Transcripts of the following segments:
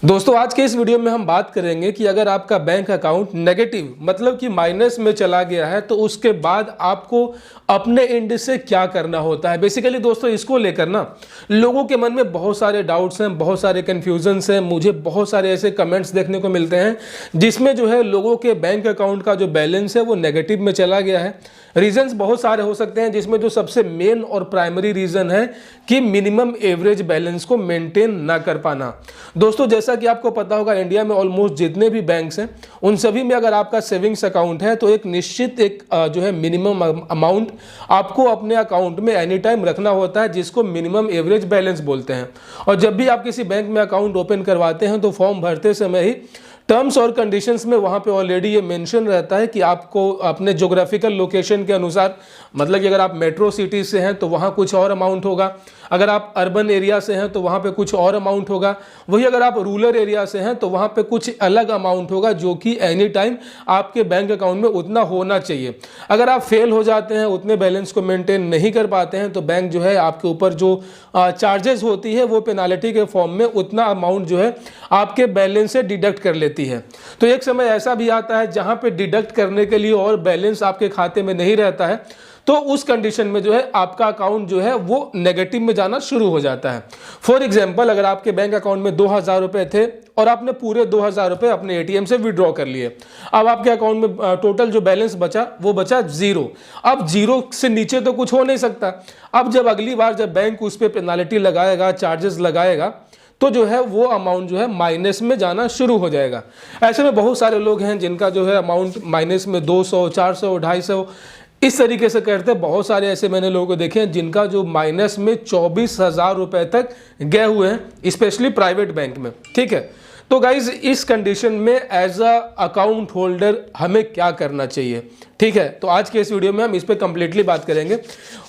दोस्तों आज के इस वीडियो में हम बात करेंगे कि अगर आपका बैंक अकाउंट नेगेटिव मतलब कि माइनस में चला गया है तो उसके बाद आपको अपने एंड से क्या करना होता है। बेसिकली दोस्तों इसको लेकर ना लोगों के मन में बहुत सारे डाउट्स हैं, बहुत सारे कन्फ्यूजन्स हैं। मुझे बहुत सारे ऐसे कमेंट्स देखने को मिलते हैं जिसमें जो है लोगों के बैंक अकाउंट का जो बैलेंस है वो नेगेटिव में चला गया है। रीजंस बहुत सारे हो सकते हैं जिसमें जो सबसे मेन और प्राइमरी रीजन है कि मिनिमम एवरेज बैलेंस को मेंटेन ना कर पाना। दोस्तों जैसा कि आपको पता होगा इंडिया में ऑलमोस्ट जितने भी बैंक्स हैं उन सभी में अगर आपका सेविंग्स अकाउंट है तो एक निश्चित जो है मिनिमम अमाउंट आपको अपने अकाउंट में एनी टाइम रखना होता है, जिसको मिनिमम एवरेज बैलेंस बोलते हैं। और जब भी आप किसी बैंक में अकाउंट ओपन करवाते हैं तो फॉर्म भरते समय ही टर्म्स और कंडीशंस में वहाँ पे ऑलरेडी ये मेंशन रहता है कि आपको अपने ज्योग्राफिकल लोकेशन के अनुसार, मतलब कि अगर आप मेट्रो सिटी से हैं तो वहाँ कुछ और अमाउंट होगा, अगर आप अर्बन एरिया से हैं तो वहाँ पे कुछ और अमाउंट होगा, वही अगर आप रूरल एरिया से हैं तो वहाँ पे कुछ अलग अमाउंट होगा जो कि एनी टाइम आपके बैंक अकाउंट में उतना होना चाहिए। अगर आप फेल हो जाते हैं, उतने बैलेंस को मेंटेन नहीं कर पाते हैं तो बैंक जो है आपके ऊपर जो चार्जेस होती है वो पेनाल्टी के फॉर्म में उतना अमाउंट जो है आपके बैलेंस से डिडक्ट कर लेती है। तो एक समय ऐसा भी आता है जहां पे डिडक्ट करने के लिए और बैलेंस आपके खाते में नहीं रहता है, तो उस कंडीशन में जो है आपका अकाउंट जो है वो नेगेटिव में जाना शुरू हो जाता है। फॉर एग्जांपल अगर आपके बैंक अकाउंट में 2000 रुपए थे और आपने पूरे 2000 रुपए अपने एटीएम से विड्रॉ कर लिए, अब आपके अकाउंट में टोटल जो बैलेंस बचा वो बचा 0। अब 0 से नीचे तो कुछ हो नहीं सकता। अब जब अगली बार जब बैंक उस पर पेनाल्टी लगाएगा, चार्जेस लगाएगा, तो जो है वो अमाउंट जो है माइनस में जाना शुरू हो जाएगा। ऐसे में बहुत सारे लोग हैं जिनका जो है अमाउंट माइनस में 200, 400, 250 इस तरीके से करते हैं। बहुत सारे ऐसे मैंने लोगों को देखे हैं जिनका जो माइनस में 24,000 रुपए तक गए हुए हैं, स्पेशली प्राइवेट बैंक में। ठीक है, तो गाइज इस कंडीशन में एज अ अकाउंट होल्डर हमें क्या करना चाहिए। ठीक है, तो आज के इस वीडियो में हम इस पर कंप्लीटली बात करेंगे।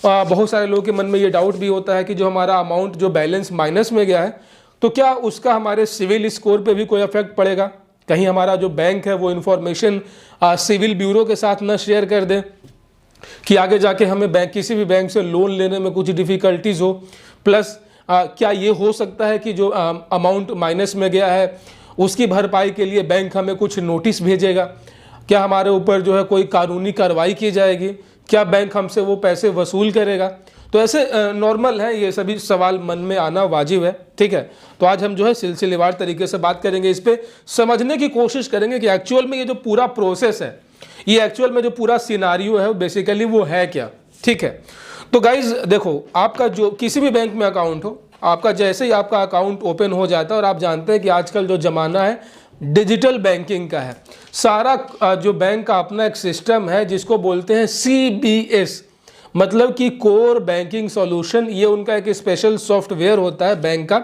बहुत सारे लोगों के मन में ये डाउट भी होता है कि जो हमारा अमाउंट जो बैलेंस माइनस में गया है तो क्या उसका हमारे सिविल स्कोर पे भी कोई इफेक्ट पड़ेगा, कहीं हमारा जो बैंक है वो इन्फॉर्मेशन सिविल ब्यूरो के साथ न शेयर कर दे कि आगे जाके हमें किसी भी बैंक से लोन लेने में कुछ डिफिकल्टीज हो। प्लस क्या ये हो सकता है कि जो अमाउंट माइनस में गया है उसकी भरपाई के लिए बैंक हमें कुछ नोटिस भेजेगा, क्या हमारे ऊपर जो है कोई कानूनी कार्रवाई की जाएगी, क्या बैंक हमसे वो पैसे वसूल करेगा। तो ऐसे नॉर्मल है, ये सभी सवाल मन में आना वाजिब है। ठीक है, तो आज हम जो है सिलसिलेवार तरीके से बात करेंगे, इस पे समझने की कोशिश करेंगे कि एक्चुअल में ये जो पूरा प्रोसेस है, ये एक्चुअल में जो पूरा सिनारियो है बेसिकली वो है क्या। ठीक है, तो गाइज देखो, आपका जो किसी भी बैंक में अकाउंट हो, आपका जैसे ही आपका अकाउंट ओपन हो जाता है, और आप जानते हैं कि आजकल जो जमाना है डिजिटल बैंकिंग का है, सारा जो बैंक का अपना एक सिस्टम है जिसको बोलते हैं CBS, मतलब कि कोर बैंकिंग सॉल्यूशन। ये उनका एक स्पेशल सॉफ्टवेयर होता है बैंक का,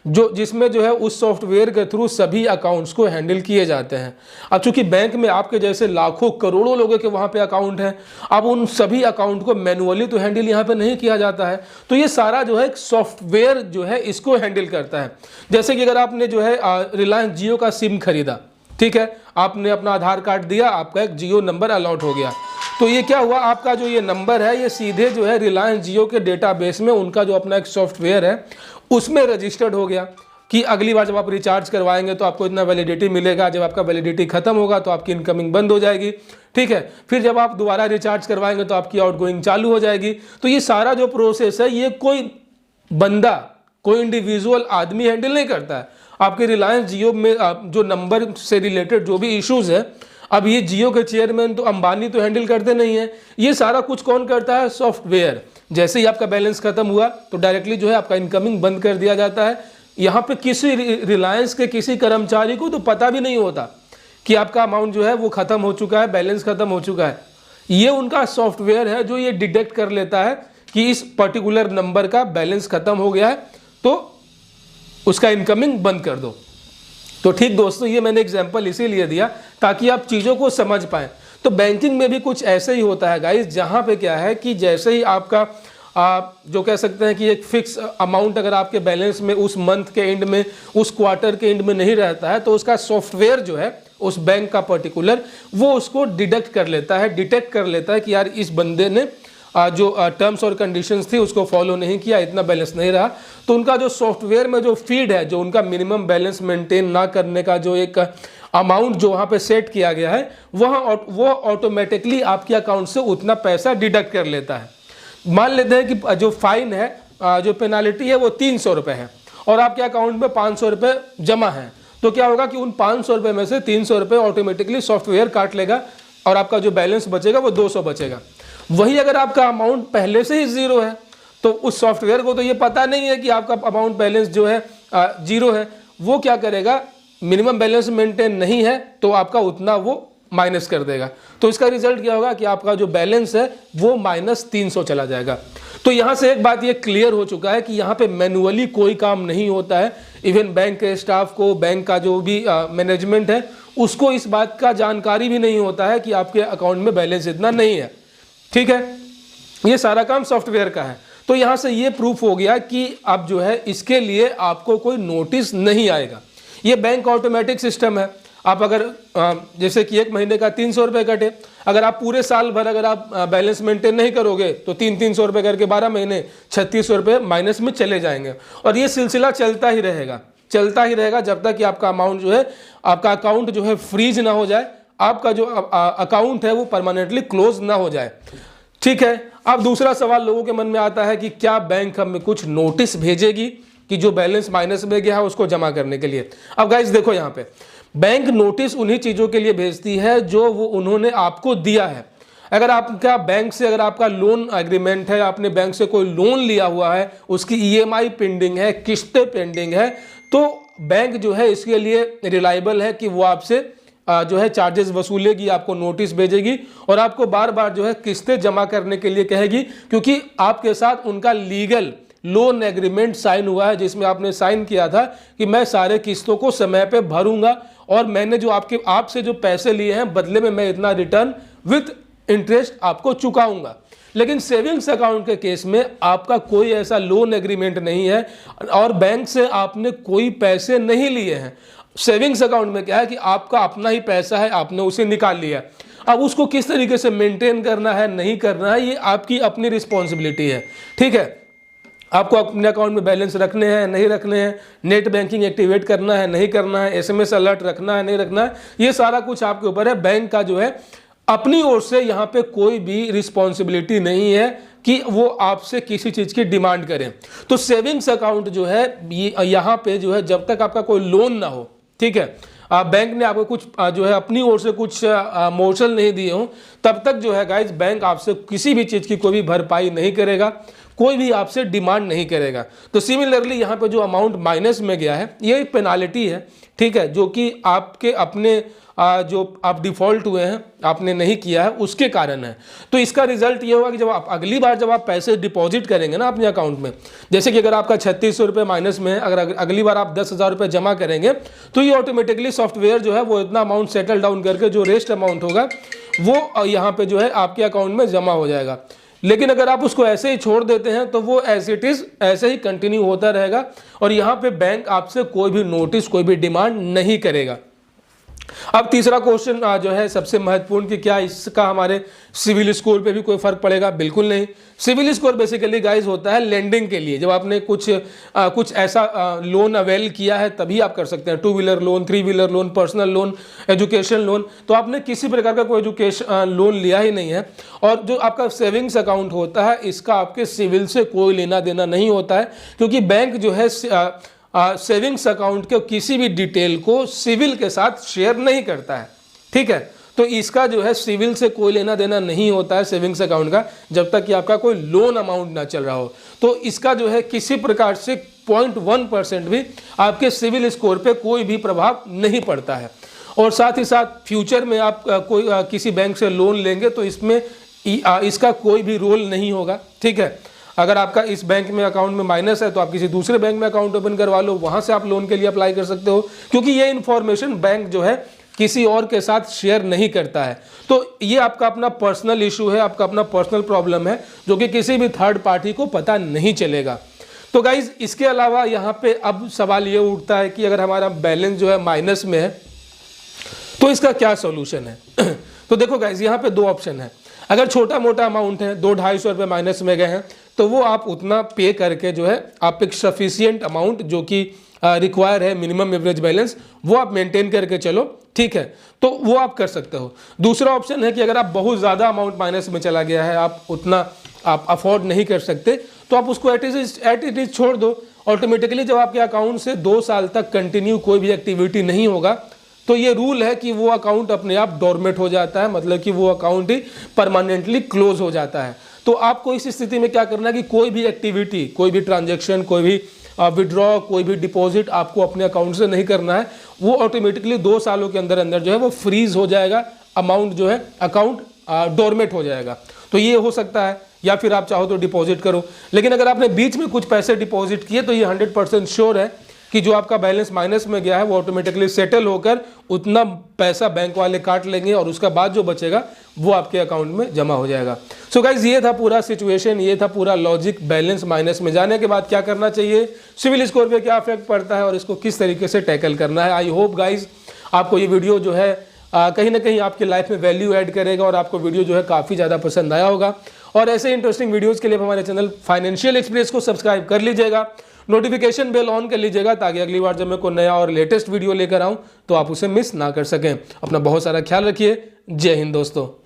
जो जिसमें जो है उस सॉफ्टवेयर के थ्रू सभी अकाउंट्स को हैंडल किए जाते हैं। अब चूंकि बैंक में आपके जैसे लाखों करोड़ों लोगों के वहाँ पे अकाउंट हैं, अब उन सभी अकाउंट को मैनुअली तो हैंडल यहाँ पे नहीं किया जाता है, तो ये सारा जो है एक सॉफ्टवेयर जो है इसको हैंडल करता है। जैसे कि अगर आपने जो है रिलायंस जियो का सिम खरीदा, ठीक है, आपने अपना आधार कार्ड दिया, आपका एक जियो नंबर अलॉट हो गया, तो ये क्या हुआ, आपका जो ये नंबर है ये सीधे जो है रिलायंस जियो के डेटाबेस में उनका जो अपना एक सॉफ्टवेयर है उसमें रजिस्टर्ड हो गया कि अगली बार जब आप रिचार्ज करवाएंगे तो आपको इतना वैलिडिटी मिलेगा, जब आपका वैलिडिटी खत्म होगा तो आपकी इनकमिंग बंद हो जाएगी। ठीक है, फिर जब आप दोबारा रिचार्ज करवाएंगे तो आपकी आउटगोइंग चालू हो जाएगी। तो ये सारा जो प्रोसेस है ये कोई बंदा, कोई इंडिविजुअल आदमी हैंडल नहीं करता है। आपके रिलायंस जियो में जो नंबर से रिलेटेड जो भी इश्यूज है, अब ये जियो के चेयरमैन तो अंबानी तो हैंडल करते नहीं है, ये सारा कुछ कौन करता है, सॉफ्टवेयर। जैसे ही आपका बैलेंस खत्म हुआ तो डायरेक्टली जो है आपका इनकमिंग बंद कर दिया जाता है। यहाँ पे किसी रिलायंस के किसी कर्मचारी को तो पता भी नहीं होता कि आपका अमाउंट जो है वो खत्म हो चुका है, बैलेंस खत्म हो चुका है। ये उनका सॉफ्टवेयर है जो ये डिटेक्ट कर लेता है कि इस पर्टिकुलर नंबर का बैलेंस खत्म हो गया है, तो उसका इनकमिंग बंद कर दो। तो ठीक दोस्तों, ये मैंने एग्जांपल इसीलिए दिया ताकि आप चीज़ों को समझ पाएं। तो बैंकिंग में भी कुछ ऐसे ही होता है गाइस, जहाँ पे क्या है कि जैसे ही आपका जो कह सकते हैं कि एक फिक्स अमाउंट अगर आपके बैलेंस में उस मंथ के एंड में, उस क्वार्टर के एंड में नहीं रहता है, तो उसका सॉफ्टवेयर जो है उस बैंक का पर्टिकुलर वो उसको डिडक्ट कर लेता है, डिटेक्ट कर लेता है कि यार इस बंदे ने जो टर्म्स और कंडीशंस थी उसको फॉलो नहीं किया, इतना बैलेंस नहीं रहा, तो उनका जो सॉफ्टवेयर में जो फीड है, जो उनका मिनिमम बैलेंस मेंटेन ना करने का जो एक अमाउंट जो वहाँ पे सेट किया गया है, वो ऑटोमेटिकली आपके अकाउंट से उतना पैसा डिडक्ट कर लेता है। मान लेते हैं कि जो फाइन है, जो पेनाल्टी है वो 300 रुपये है और आपके अकाउंट में 500 रुपये जमा है, तो क्या होगा कि उन 500 रुपये में से 300 रुपये ऑटोमेटिकली सॉफ्टवेयर काट लेगा और आपका जो बैलेंस बचेगा वो 200 बचेगा। वही अगर आपका अमाउंट पहले से ही जीरो है तो उस सॉफ्टवेयर को तो ये पता नहीं है कि आपका अमाउंट बैलेंस जो है जीरो है, वो क्या करेगा, मिनिमम बैलेंस मेंटेन नहीं है तो आपका उतना वो माइनस कर देगा। तो इसका रिजल्ट क्या होगा कि आपका जो बैलेंस है वो -300 चला जाएगा। तो यहाँ से एक बात ये क्लियर हो चुका है कि यहाँ पे मैनुअली कोई काम नहीं होता है। इवन बैंक के स्टाफ को, बैंक का जो भी मैनेजमेंट है उसको इस बात का जानकारी भी नहीं होता है कि आपके अकाउंट में बैलेंस इतना नहीं है। ठीक है, ये सारा काम सॉफ्टवेयर का है। तो यहाँ से ये प्रूफ हो गया कि अब जो है इसके लिए आपको कोई नोटिस नहीं आएगा। ये बैंक ऑटोमेटिक सिस्टम है। आप अगर जैसे कि 1 महीने का 300 रुपये कटे, अगर आप पूरे साल भर अगर आप बैलेंस मेंटेन नहीं करोगे तो 300 रुपये करके 12 महीने 3600 रुपये माइनस में चले जाएंगे और ये सिलसिला चलता ही रहेगा जब तक कि आपका अमाउंट जो है, आपका अकाउंट जो है फ्रीज ना हो जाए, आपका जो अकाउंट है वो परमानेंटली क्लोज ना हो जाए। ठीक है, अब दूसरा सवाल लोगों के मन में आता है कि क्या बैंक हमें कुछ नोटिस भेजेगी कि जो बैलेंस माइनस में गया है उसको जमा करने के लिए। अब गाइस देखो, यहाँ पे बैंक नोटिस उन्हीं चीज़ों के लिए भेजती है जो वो उन्होंने आपको दिया है। अगर आपका बैंक से, अगर आपका लोन एग्रीमेंट है, आपने बैंक से कोई लोन लिया हुआ है, उसकी EMI पेंडिंग है, किस्तें पेंडिंग है, तो बैंक जो है इसके लिए रिलायबल है कि वो आपसे जो है चार्जेस वसूलेगी, आपको नोटिस भेजेगी और आपको बार बार जो है किस्तें जमा करने के लिए कहेगी, क्योंकि आपके साथ उनका लीगल लोन एग्रीमेंट साइन हुआ है जिसमें आपने साइन किया था कि मैं सारे किस्तों को समय पे भरूंगा और मैंने जो आपसे जो पैसे लिए हैं बदले में मैं इतना रिटर्न विथ इंटरेस्ट आपको चुकाऊंगा। लेकिन सेविंग्स अकाउंट के केस में आपका कोई ऐसा लोन एग्रीमेंट नहीं है और बैंक से आपने कोई पैसे नहीं लिए हैं। सेविंग्स अकाउंट में क्या है कि आपका अपना ही पैसा है, आपने उसे निकाल लिया। अब उसको किस तरीके से मेंटेन करना है, नहीं करना है, ये आपकी अपनी रिस्पॉन्सिबिलिटी है। ठीक है, आपको अपने अकाउंट में बैलेंस रखने हैं, नहीं रखने हैं, नेट बैंकिंग एक्टिवेट करना है, नहीं करना है, SMS अलर्ट रखना है, नहीं रखना है, ये सारा कुछ आपके ऊपर है। बैंक का जो है अपनी ओर से यहाँ पे कोई भी रिस्पॉन्सिबिलिटी नहीं है कि वो आपसे किसी चीज़ की डिमांड करें। तो सेविंग्स अकाउंट जो है यहाँ पे जो है जब तक आपका कोई लोन ना हो, ठीक है, बैंक ने आपको कुछ जो है अपनी ओर से कुछ मोर्शल नहीं दिए हों, तब तक जो है गाइज बैंक आपसे किसी भी चीज़ की कोई भी भरपाई नहीं करेगा, कोई भी आपसे डिमांड नहीं करेगा। तो सिमिलरली यहाँ पे जो अमाउंट माइनस में गया है ये एक पेनाल्टी है, ठीक है, जो कि आपके अपने जो आप डिफ़ॉल्ट हुए हैं, आपने नहीं किया है, उसके कारण है। तो इसका रिजल्ट ये होगा कि जब आप अगली बार जब आप पैसे डिपॉजिट करेंगे ना अपने अकाउंट में, जैसे कि अगर आपका 3600 रुपये माइनस में है, अगर अगली बार आप 10,000 रुपये जमा करेंगे तो ये ऑटोमेटिकली सॉफ्टवेयर जो है वो इतना अमाउंट सेटल डाउन करके जो रेस्ट अमाउंट होगा वो यहाँ पे जो है आपके अकाउंट में जमा हो जाएगा। लेकिन अगर आप उसको ऐसे ही छोड़ देते हैं तो वो एज इट इज़ ऐसे ही कंटिन्यू होता रहेगा और यहाँ पे बैंक आपसे कोई भी नोटिस, कोई भी डिमांड नहीं करेगा। अब तीसरा क्वेश्चन जो है सबसे महत्वपूर्ण कि क्या इसका हमारे सिविल स्कोर पे भी कोई फर्क पड़ेगा? बिल्कुल नहीं। सिविल स्कोर बेसिकली गाइज होता है लेंडिंग के लिए। जब आपने कुछ ऐसा लोन अवेल किया है तभी आप कर सकते हैं। 2 wheeler loan, 3 wheeler loan, personal loan, education loan. तो आपने किसी प्रकार का कोई एजुकेशन लोन लिया ही नहीं है और जो आपका सेविंग्स अकाउंट होता है इसका आपके सिविल से कोई लेना देना नहीं होता है, क्योंकि बैंक जो है सेविंग्स अकाउंट के किसी भी डिटेल को सिविल के साथ शेयर नहीं करता है। ठीक है, तो इसका जो है सिविल से कोई लेना देना नहीं होता है सेविंग्स अकाउंट का, जब तक कि आपका कोई लोन अमाउंट ना चल रहा हो। तो इसका जो है किसी प्रकार से 0.1% भी आपके सिविल स्कोर पे कोई भी प्रभाव नहीं पड़ता है। और साथ ही साथ फ्यूचर में आप कोई किसी बैंक से लोन लेंगे तो इसमें इसका कोई भी रोल नहीं होगा। ठीक है, अगर आपका इस बैंक में अकाउंट में माइनस है तो आप किसी दूसरे बैंक में अकाउंट ओपन करवा लो, वहाँ से आप लोन के लिए अप्लाई कर सकते हो, क्योंकि ये इन्फॉर्मेशन बैंक जो है किसी और के साथ शेयर नहीं करता है। तो ये आपका अपना पर्सनल इशू है, आपका अपना पर्सनल प्रॉब्लम है, जो कि किसी भी थर्ड पार्टी को पता नहीं चलेगा। तो गाइज इसके अलावा यहाँ पे अब सवाल ये उठता है कि अगर हमारा बैलेंस जो है माइनस में है तो इसका क्या सोल्यूशन है? तो देखो गाइज यहाँ पे 2 ऑप्शन है। अगर छोटा मोटा अमाउंट है 200-250 रुपये माइनस में गए हैं तो वो आप उतना पे करके जो है आप एक सफिशियंट अमाउंट जो कि रिक्वायर है मिनिमम एवरेज बैलेंस वो आप मेंटेन करके चलो, ठीक है, तो वो आप कर सकते हो। दूसरा ऑप्शन है कि अगर आप बहुत ज़्यादा अमाउंट माइनस में चला गया है, आप उतना आप अफोर्ड नहीं कर सकते, तो आप उसको एट इट इज छोड़ दो। ऑटोमेटिकली जब आपके अकाउंट से 2 साल तक कंटिन्यू कोई भी एक्टिविटी नहीं होगा तो ये रूल है कि वो अकाउंट अपने आप डोरमेट हो जाता है, मतलब कि वो अकाउंट ही परमानेंटली क्लोज हो जाता है। तो आपको इस स्थिति में क्या करना है कि कोई भी एक्टिविटी, कोई भी ट्रांजैक्शन, कोई भी विड्रॉ, कोई भी डिपॉजिट आपको अपने अकाउंट से नहीं करना है। वो ऑटोमेटिकली 2 सालों के अंदर अंदर जो है वो फ्रीज हो जाएगा, अमाउंट जो है अकाउंट डोरमेट हो जाएगा। तो ये हो सकता है, या फिर आप चाहो तो डिपॉजिट करो। लेकिन अगर आपने बीच में कुछ पैसे डिपॉजिट किए तो ये 100% श्योर है कि जो आपका बैलेंस माइनस में गया है वो ऑटोमेटिकली सेटल होकर उतना पैसा बैंक वाले काट लेंगे और उसका बाद जो बचेगा वो आपके अकाउंट में जमा हो जाएगा। सो गाइज, ये था पूरा सिचुएशन, ये था पूरा लॉजिक बैलेंस माइनस में जाने के बाद क्या करना चाहिए, सिविल स्कोर पे क्या इफेक्ट पड़ता है और इसको किस तरीके से टैकल करना है। आई होप गाइज आपको ये वीडियो जो है कहीं ना कहीं आपकी लाइफ में वैल्यू ऐड करेगा और आपको वीडियो जो है काफ़ी ज़्यादा पसंद आया होगा। और ऐसे इंटरेस्टिंग वीडियोज़ के लिए हमारे चैनल फाइनेंशियल एक्सप्रेस को सब्सक्राइब कर लीजिएगा, नोटिफिकेशन बेल ऑन कर लीजिएगा ताकि अगली बार जब मैं कोई नया और लेटेस्ट वीडियो लेकर आऊं तो आप उसे मिस ना कर सकें। अपना बहुत सारा ख्याल रखिए। जय हिंद दोस्तों।